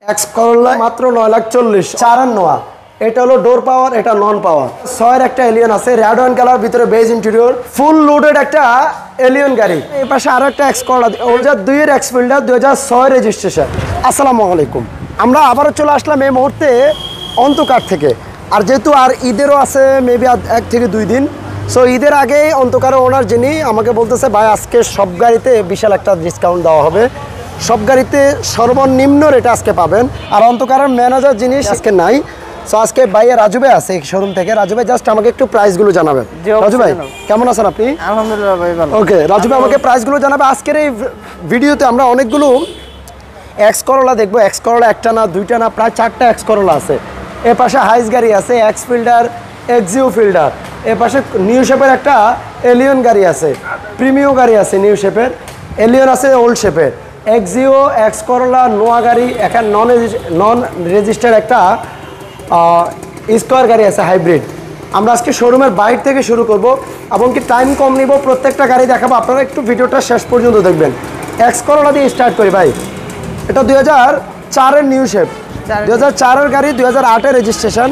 X Corolla মাত্র 9,40,000 চারান নোয়া। এটা হলো ডোর পাওয়ার, এটা নন পাওয়ার। 6 একটা এলিয়ন আছে, রেড ওয়াইন কালার, ভিতরে বেজ ইন্টেরিয়র, ফুল লোডেড একটা এলিয়ন গাড়ি। এই পাশে আরো একটা এক্স করলা 2002 এর এক্স ফিল্ডার 2006 রেজিস্ট্রেশন। আসসালামু আলাইকুম, আমরা আবারও চলে আসলাম এই মুহূর্তে অন্তকার থেকে। আর যেহেতু আর ঈদেরও আছে মেবি 1 থেকে 2 দিন, সো ঈদের আগেই অন্তকারের ওনার যিনি আমাকে বলতেছে ভাই আজকে সব গাড়িতে বিশাল একটা ডিসকাউন্ট দেওয়া হবে, সব গাড়িতে সর্বনিম্ন রেটে আজকে পাবেন। আর অন্তকারের ম্যানেজার জিনিস আজকে নাই, সো আজকে ভাইয়া রাজু ভাই আছে এই শোরুম থেকে। রাজু ভাই জাস্ট আমাকে একটু প্রাইসগুলো জানাবেন। রাজু ভাই কেমন আছেন আপনি? আলহামদুলিল্লাহ ভাই ভালো। ওকে, রাজু ভাই আমাকে প্রাইসগুলো জানাবে। আজকের এই ভিডিওতে আমরা অনেকগুলো এক্স করলা দেখবো। এক্স করলা একটা না দুইটা না, প্রায় 4টা এক্স করলা আছে। এ পাশে হাইস গাড়ি আছে, এক্স ফিল্ডার, এক্সিও ফিল্ডার। এ পাশে নিউ শেপের একটা এলিয়ন গাড়ি আছে, প্রিমিও গাড়ি আছে, নিউ শেপের এলিয়ন আছে, ওল্ড শেপের এক্সিও, এক্স করলা, নোয়া গাড়ি, এখন নন রেজিস্টার একটা স্কোয়ার গাড়ি আছে হাইব্রিড। আমরা আজকে শোরুমের বাইরে থেকে শুরু করব এবং কি টাইম কম নিব, প্রত্যেকটা গাড়ি দেখাবো। আপনারা একটু ভিডিওটা শেষ পর্যন্ত দেখবেন। এক্স করলা দিয়ে স্টার্ট করি ভাই। এটা 2004-এর নিউ শেপ, 2004-এর গাড়ি, 2008-এর রেজিস্ট্রেশন,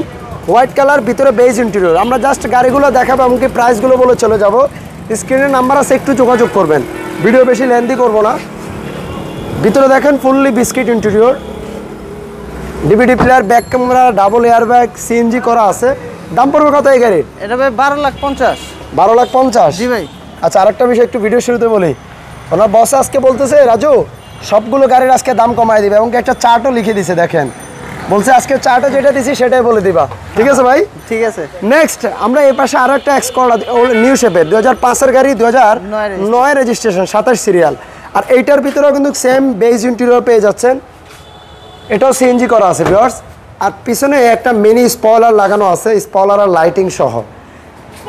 হোয়াইট কালার, ভিতরে বেজ ইন্টেরিয়র। আমরা জাস্ট গাড়িগুলো দেখাবো এমনকি প্রাইসগুলো বলে চলে যাব। স্ক্রিনের নাম্বার আছে, একটু যোগাযোগ করবেন। ভিডিও বেশি লেন্দি করবো না। ভিতরে দেখেন fully biscuit interior, DVD player, back camera, double air bag, CNG করা আছে। দাম পড়বে কত এই গাড়ির? এটা ভাই 12,50,000। 12,50,000? জি ভাই। আচ্ছা, আরেকটা বিষয় একটু ভিডিও শুরুতে বলি। ওনার বস আজকে বলতেছে রাজু সবগুলো গাড়ির আজকে দাম কমায় দিবে এবং একটা চার্টও লিখে দিছে। দেখেন বলছে আজকে চার্টে যেটা দিছি সেটাই বলে দিবা। ঠিক আছে ভাই? ঠিক আছে। নেক্সট আমরা এই পাশে আরো একটা এক্স করলা নিউ শেপের 2005-এর গাড়ি, 2009 রেজিস্ট্রেশন, 27 সিরিয়াল। আর এইটার ভিতরেও কিন্তু সেম বেজ ইন্টেরিয়র পেয়ে যাচ্ছেন। এটাও সিএনজি করা আছে ভিউয়ার্স। আর পিছনে একটা মিনি স্পয়লার লাগানো আছে, স্পয়লার আর লাইটিং সহ।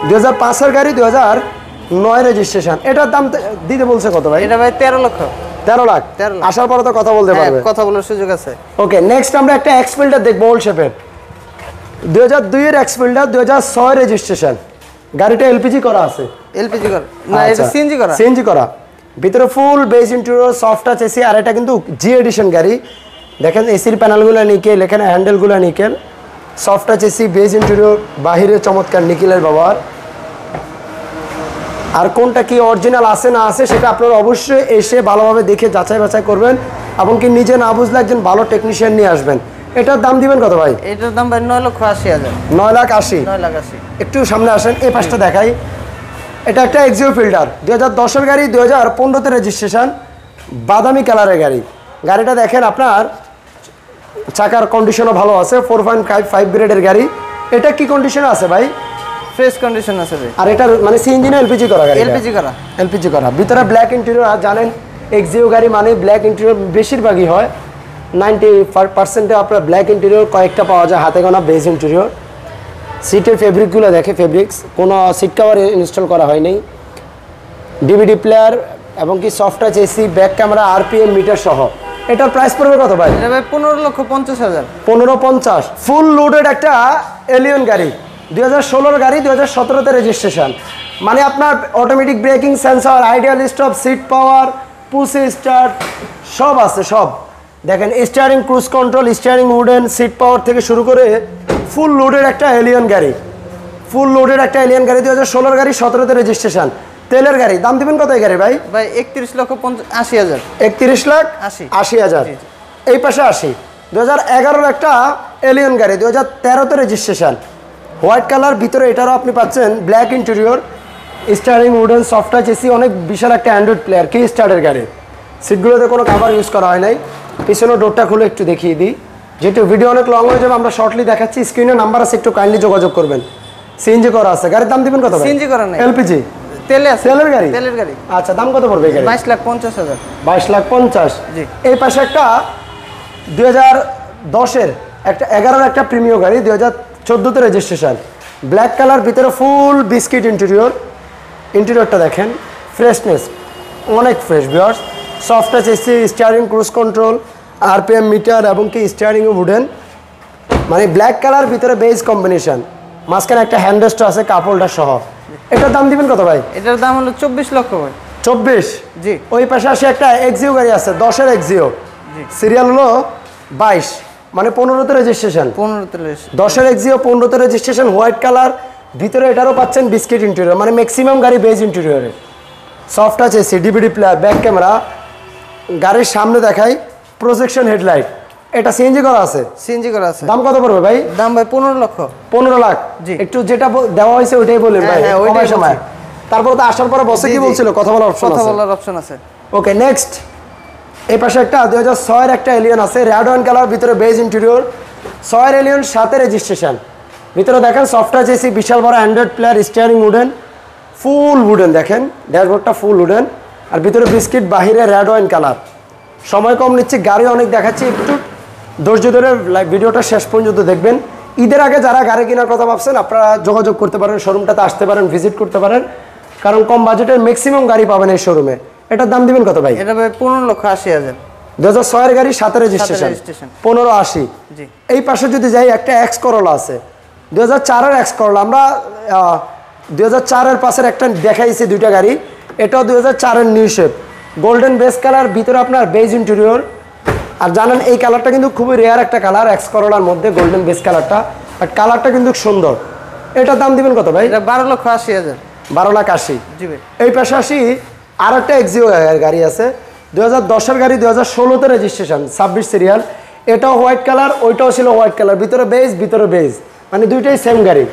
2005-এর গাড়ি, 2009 রেজিস্ট্রেশন। এটার দাম দিতে বলছে কত ভাই? এটা ভাই 13 লক্ষ। 13 লাখ? আসার পরে তো কথা বলতে পারবে, কথা বলার সুযোগ আছে। ওকে, নেক্সট আমরা একটা এক্স ফিল্ডার দেখবো ওল্ড শেপের 2002-এর এক্স ফিল্ডার, 2006 রেজিস্ট্রেশন। গাড়িটা এলপিজি করা আছে। এলপিজি করা না, এটা সিএনজি করা। সিএনজি করা, ভিতরে full beige interior, soft touch AC. আর এটা কিন্তু জি এডিশন গাড়ি। দেখেন এসির প্যানেলগুলো নিকেল, এখানে হ্যান্ডেলগুলো nickel, soft touch AC, beige interior, বাহিরে চমৎকার নিকেলের ব্যবহার। আর কোনটা কি অরিজিনাল আছে না আছে সেটা আপনারা অবশ্যই এসে ভালোভাবে দেখে যাচাই বাছাই করবেন এবং কি নিজে না বুঝলে একজন ভালো টেকনিশিয়ান নিয়ে আসবেন। এটার দাম দিবেন কত ভাই? এটার দাম ভাই 9,80,000। 9,80,000? 9,80,000। একটু সামনে আসেন, এই পাশটা দেখাই। এটা একটা এক্সিও ফিল্ডার, 2010-এর গাড়ি, 2015-তে রেজিস্ট্রেশন, বাদামি কালারের গাড়ি। গাড়িটা দেখেন আপনার চাকার কন্ডিশনও ভালো আছে, 4.5 গ্রেডের গাড়ি। এটা কি কন্ডিশনে আছে ভাই? ফ্রেশ কন্ডিশন আছে ভাই। আর এটা মানে সিএনজি না এলপিজি করা গাড়ি? এলপিজি করা। এলপিজি করা, ভিতরে ব্ল্যাক ইন্টেরিয়র। আর জানেন এক্সিও গাড়ি মানে ব্ল্যাক ইন্টেরিয়র বেশিরভাগই হয়, 90% আপনার ব্ল্যাক ইন্টেরিয়র, কয়েকটা পাওয়া যায় হাতে গোনা বেজ ইন্টেরিয়র। সিটের ফেব্রিকগুলো দেখে, ফেব্রিক্স, কোনো সিট কভার ইনস্টল করা হয়নি। ডিভিডি প্লেয়ার এবং কি soft touch AC, back camera, RPM meter সহ। এটার প্রাইস পড়বে কত ভাই? এটা ভাই 15,50,000। 15,50,000? ফুল লোডেড একটা এলিয়ন গাড়ি, 2016-এর গাড়ি, 2017-তে রেজিস্ট্রেশন। মানে আপনার automatic braking sensor, ideal stop, seat power, push start সব আছে, সব। দেখেন steering, cruise control, steering wooden, seat power থেকে শুরু করে ফুল লোডেড একটা এলিয়ন গাড়ি। ফুল লোডেড একটা এলিয়ন গাড়ি, 2016-এর গাড়ি, 17-তে রেজিস্ট্রেশন, তেলের গাড়ি। দাম দিবেন কত এই গাড়ি ভাই? ভাই 31,80,000। 31,80,000? এই পাশে আসি, 2011-এর একটা এলিয়ন গাড়ি, 2013-তে রেজিস্ট্রেশন, হোয়াইট কালার, ভিতরে এটারও আপনি পাচ্ছেন black interior, steering wooden, soft touch AC, অনেক বিশাল একটা অ্যান্ড্রয়েড প্লেয়ার, কি স্টার্টের গাড়ি। সিটগুলোতে কোনো কাভার ইউজ করা হয় নাই। পিছনে ডোরটা খুলে একটু দেখিয়ে দিই, যেহেতু ভিডিও অনেক লং হয়ে যাবে আমরা শর্টলি দেখাচ্ছি। স্ক্রিনে নাম্বার আছে, একটু কাইন্ডলি যোগাযোগ করবেন। সিএনজি করা আছে। গাড়ির দাম দিবেন কত? সিএনজি করা নাই, এলপিজি তেলে আছে। তেলের গাড়ি? তেলের গাড়ি। আচ্ছা, দাম কত পড়বে এই গাড়ি? 22,50,000। 22,50,000? জি। এই পাশে একটা 2010-এর একটা 11-এর একটা প্রিমিয় গাড়ি, 2014-তে রেজিস্ট্রেশন, ব্ল্যাক কালার, ভিতরে ফুল বিস্কিট ইন্টেরিয়র। ইন্টেরিয়রটা দেখেন, ফ্রেশনেস অনেক fresh viewers. Soft touch AC, steering, cruise control, RPM meter এবং কি স্টিয়ারিং উডেন। মানে ব্ল্যাক কালার, ভিতরে বেজ কম্বিনেশন, মাঝখানে একটা হ্যান্ডরেস্ট আছে কাপড়টা সহ। এটার দাম দিবেন কত ভাই? এটার দাম হলো 24 লক্ষ ভাই। 24? জি। ওই পাশে আসে একটা এক্সিও গাড়ি আছে, 10-এর এক্সিও, সিরিয়াল হলো 22 মানে 15তে রেজিস্ট্রেশন, 15 10-এর এক্সিও 15তে রেজিস্ট্রেশন, হোয়াইট কালার, ভিতরে এটারও পাচ্ছেন বিস্কিট ইন্টেরিয়র, মানে ম্যাক্সিমাম গাড়ি বেজ ইন্টেরিয়রে। Soft touch AC, DVD player, back camera, গাড়ির সামনে দেখাই প্রজেকশন হেডলাইট। এটা সিএনজি করা আছে, সিএনজি করা আছে। দাম কত পড়বে ভাই? দাম ভাই 15 লক্ষ। 15 লাখ। জি। একটু যেটা দেওয়া হয়েছে ওইটাই বলেন ভাই, হ্যাঁ, ওইটাই কমার সময়। তারপর তো আসার পরে বসে কি বলছিল, কথা বলার অপশন কথা আছে। বলার অপশন আছে। ওকে, নেক্সট এই পাশে একটা 2006 এর একটা এলিয়ন আছে, রেড ওয়াইন কালার, ভিতরে বেজ ইন্টেরিয়র, 6 এর এলিয়ন, 7 এর রেজিস্ট্রেশন। ভিতরে দেখেন সফট টাচ এসি, বিশাল বড় অ্যান্ড্রয়েড প্লেয়ার, স্টিয়ারিং উডেন, ফুল উডেন, দেখেন ড্যাশবোর্ডটা ফুল উডেন, আর ভিতরে বিস্কিট, বাহিরে রেড ওয়াইন কালার। সময় কম নিচ্ছি, গাড়ি অনেক দেখাচ্ছি, একটু ধৈর্য ধরে ভিডিওটা শেষ পর্যন্ত দেখবেন। ঈদের আগে যারা গাড়ি কেনার কথা ভাবছেন আপনারা যোগাযোগ করতে পারেন, শোরুমটাতে আসতে পারেন, ভিজিট করতে পারেন, কারণ কম বাজেটের ম্যাক্সিমাম গাড়ি পাবেন এই শোরুমে। এটার দাম দিবেন কত ভাই? এটা ভাই 15,80,000। 2006 এর গাড়ি, 7 এর রেজিস্ট্রেশন, registration। 1580। জি। এই পাশে যদি যাই, একটা এক্স করোলা আছে, 2004 এর এক্স করোলা। আমরা 2004 এর পাশের একটা দেখাইছি দুইটা গাড়ি, এটাও 2004 এর new shape, golden base colour, ভিতরে আপনার বেজ ইন্টেরিয়র। আর জানেন এই কালারটা কিন্তু খুবই রেয়ার একটা কালার, এক্স করোলার মধ্যে গোল্ডেন বেস কালারটা, বাট কালারটা কিন্তু সুন্দর। এটার দাম দিবেন কত ভাই? এটা 12,80,000। 12,80,000। জি ভাই। এই পাশে আসি, আর একটা এক্সিও গাড়ি আছে, 2010 এর গাড়ি, 2016তে রেজিস্ট্রেশন, 26 সিরিয়াল। এটাও হোয়াইট কালার, ওইটাও ছিল হোয়াইট কালার, ভিতরে বেজ, মানে দুইটাই সেম গাড়ি।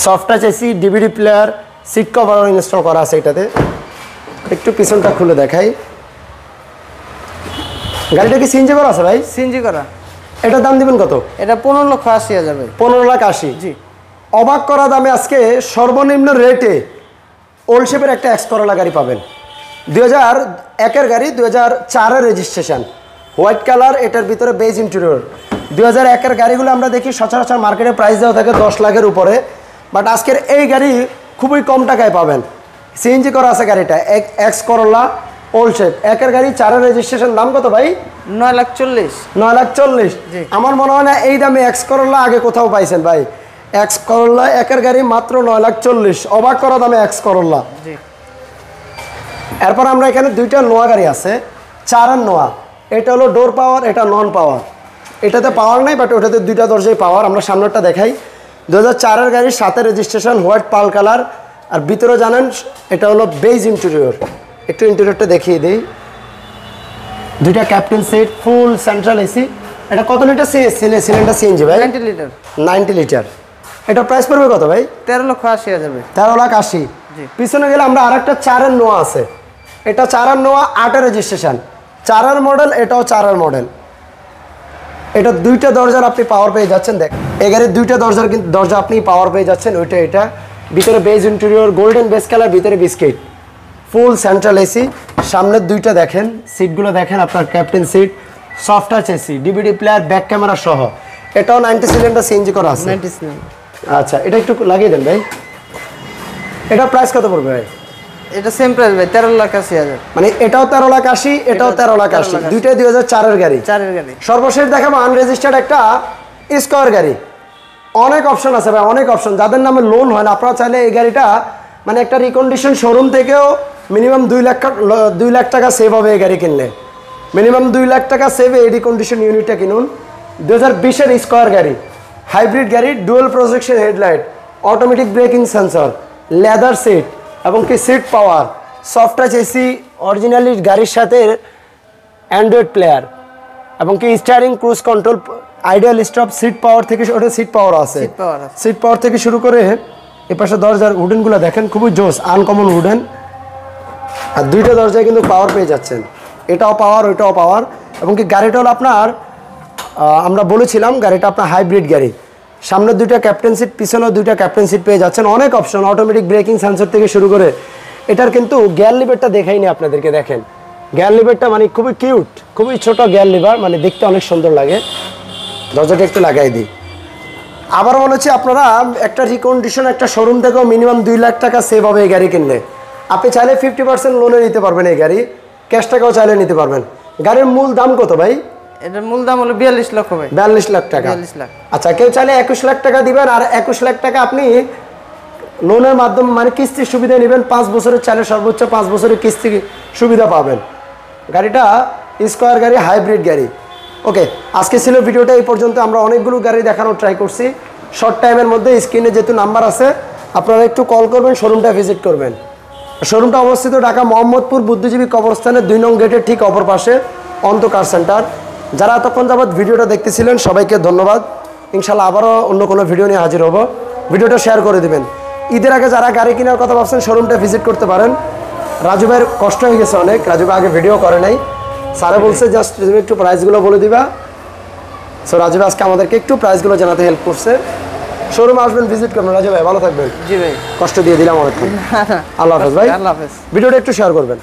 Soft touch AC, DVD player, seat cover install করা আছে এটাতে। একটু পিছনটা খুলে দেখাই। গাড়িটা কি সিএনজি করা আছে ভাই? সিএনজি করা। এটার দাম দিবেন কত? এটা 15,80,000 ভাই। 15,80,000। জি। অবাক করা দামে আজকে সর্বনিম্ন রেটে ওল্ড শেপের একটা এক্স করোলা গাড়ি পাবেন। 2001 এর গাড়ি, 2004 এর রেজিস্ট্রেশন, হোয়াইট কালার, এটার ভিতরে বেজ ইন্টেরিয়র। 2001 এর গাড়িগুলো আমরা দেখি সচরাচর মার্কেটে প্রাইস দেওয়া থাকে 10 লাখের উপরে, বাট আজকের এই গাড়ি খুবই কম টাকায় পাবেন। সিএনজি করা আছে গাড়িটা, এক্স করোলা ওল্ড শেপ, 1 এর গাড়ি, 4 এর রেজিস্ট্রেশন। দাম কত ভাই? 9,40,000। 9,40,000। জি। আমার মনে হয় না এই দামে এক্স করোলা আগে কোথাও পাইছেন ভাই। এক্স করোলা 1 এর গাড়ি মাত্র 9,40,000, অবাক করা দামে এক্স করোলা। জি। এরপর আমরা এখানে দুইটা নোয়া গাড়ি আছে, 4 এর নোয়া। এটা হলো ডোর পাওয়ার, এটা নন পাওয়ার। এটাতে পাওয়ার নাই, বাট ওটাতে দুইটা দরজায় পাওয়ার। আমরা সামনেরটা দেখাই, 2004 এর গাড়ি, 7 এর রেজিস্ট্রেশন, হোয়াইট পাল কালার, আর ভিতরে জানেন এটা হলো বেজ ইন্টেরিয়র। একটু ইন্টেরিয়রটা দেখিয়ে দিই। দুইটা ক্যাপ্টেন সিট, ফুল সেন্ট্রাল এসি। এটা কত লিটার সিলিন্ডার সিএনজি ভাই? 90 লিটার। 90 লিটার। এটা প্রাইস পড়বে কত ভাই? 13,80,000 ভাই। 13,80,000। জি। পিছনে গেলে আমরা আরেকটা 4 এর নোয়া আছে, এটা 4 এর নোয়া, 8 এর রেজিস্ট্রেশন, 4 এর মডেল, এটাও 4 এর মডেল। এটা দুইটা দরজার আপনি পাওয়ার পেয়ে যাচ্ছেন। দেখ এই গাড়ির দুইটা দরজার কিন্তু দরজা আপনি পাওয়ার পেয়ে যাচ্ছেন, ওইটা এটা। ভিতরে beige interior, golden base colour, ভিতরে বিস্কিট, ফুল সেন্ট্রাল এসি। সামনের দুইটা দেখেন, সিটগুলো দেখেন, আপনার captain seat, soft touch AC, DVD player, back camera সহ। এটাও 90 সিলিন্ডার সিএনজি করা আছে। 97। আচ্ছা, এটা একটু লাগিয়ে দেন ভাই। এটা প্রাইস কত পড়বে ভাই? এটা সেম প্রাইস ভাই, 13,80,000। মানে এটাও 13,80,000, এটাও 13,80,000, দুইটাই 2004 এর গাড়ি। 4 এর গাড়ি। সর্বশেষ দেখাবো আনরেজিস্টার্ড একটা স্কয়ার গাড়ি। অনেক অপশন আছে ভাই, অনেক অপশন। যাদের নামে লোন হয় না, আপনারা চাইলে এই গাড়িটা মানে একটা রিকন্ডিশন শোরুম থেকেও মিনিমাম 2 লাখ টাকা সেভ হবে এই গাড়ি কিনলে। মিনিমাম 2 লাখ টাকা সেভ এই রিকন্ডিশন ইউনিটটা কিনুন। 2020 এর স্কয়ার গাড়ি, হাইব্রিড গাড়ি, dual projection headlight, automatic braking sensor, leather seat এবং কি seat power, soft touch AC, originally গাড়ির সাথে অ্যান্ড্রয়েড প্লেয়ার এবং কি steering, cruise control, ideal stop, seat power থেকে ওটা সিট পাওয়ার আছে, সিট পাওয়ার আছে। সিট পাওয়ার থেকে শুরু করে এ পাশে দরজার উডেনগুলো দেখেন, খুবই জোস, আনকমন উডেন। আর দুইটা দরজায় কিন্তু পাওয়ার পেয়ে যাচ্ছেন, এটাও পাওয়ার, ওইটাও পাওয়ার। এবং কি গাড়িটা হলো আপনার আমরা বলেছিলাম গাড়িটা আপনার হাইব্রিড গাড়ি। সামনের দুইটা ক্যাপ্টেন সিট, পিছনেও দুইটা ক্যাপ্টেন সিট পেয়ে যাচ্ছেন। অনেক অপশন, অটোমেটিক ব্রেকিং সেন্সর থেকে শুরু করে। এটার কিন্তু গিয়ার লিভারটা দেখাইনি আপনাদেরকে, দেখেন গিয়ার লিভারটা মানে খুবই কিউট, খুবই ছোট গিয়ার লিভার, মানে দেখতে অনেক সুন্দর লাগে। দরজাটা একটু লাগাই দিই। আবার বলেছি আপনারা একটা রিকন্ডিশন একটা শোরুম থেকেও মিনিমাম 2 লাখ টাকা সেভ হবে এই গাড়ি কিনলে। আপনি চাইলে 50% লোনে নিতে পারবেন এই গাড়ি, ক্যাশ টাকাও চাইলে নিতে পারবেন। গাড়ির মূল দাম কত ভাই? এটার মূল দাম হলো 42 লক্ষ ভাই। 42 লাখ টাকা। 42 লাখ। আচ্ছা, কেউ চাইলে 21 লাখ টাকা দিবেন, আর 21 লাখ টাকা আপনি লোনের মাধ্যমে মানে কিস্তির সুবিধা নেবেন। 5 বছরের চাইলে সর্বোচ্চ 5 বছরের কিস্তি সুবিধা পাবেন। গাড়িটা স্কোয়ার গাড়ি, হাইব্রিড গাড়ি। ওকে, আজকে ছিল ভিডিওটা এই পর্যন্ত। আমরা অনেকগুলো গাড়ি দেখানোর ট্রাই করছি শর্ট টাইমের মধ্যে। স্ক্রিনে যেহেতু নাম্বার আছে, আপনারা একটু কল করবেন, শোরুমটা ভিজিট করবেন। শোরুমটা অবস্থিত ঢাকা মোহাম্মদপুর বুদ্ধিজীবী কবরস্থানের 2 নং গেটের ঠিক অপর পাশে, অন্ত কার সেন্টার। যারা এতক্ষণ যাবৎ ভিডিওটা দেখতেছিলেন সবাইকে ধন্যবাদ। ইনশাল্লাহ আবারও অন্য কোনো ভিডিও নিয়ে হাজির হব। ভিডিওটা শেয়ার করে দিবেন। ঈদের আগে যারা গাড়ি কেনার কথা ভাবছেন শোরুমটা ভিজিট করতে পারেন। রাজু ভাইয়ের কষ্ট হয়ে গেছে অনেক, রাজু ভাই আগে ভিডিও করে নাই। স্যারে বলছে জাস্ট তুমি একটু প্রাইসগুলো বলে দিবা। সো রাজু ভাই আজকে আমাদেরকে একটু প্রাইসগুলো জানাতে হেল্প করছে। শোরুমে আসবেন, ভিজিট করবেন। রাজু ভাই ভালো থাকবেন। জি ভাই। কষ্ট দিয়ে দিলাম অনেকক্ষণ। আল্লাহ হাফেজ ভাই। আল্লাহ হাফেজ। ভিডিওটা একটু শেয়ার করবেন।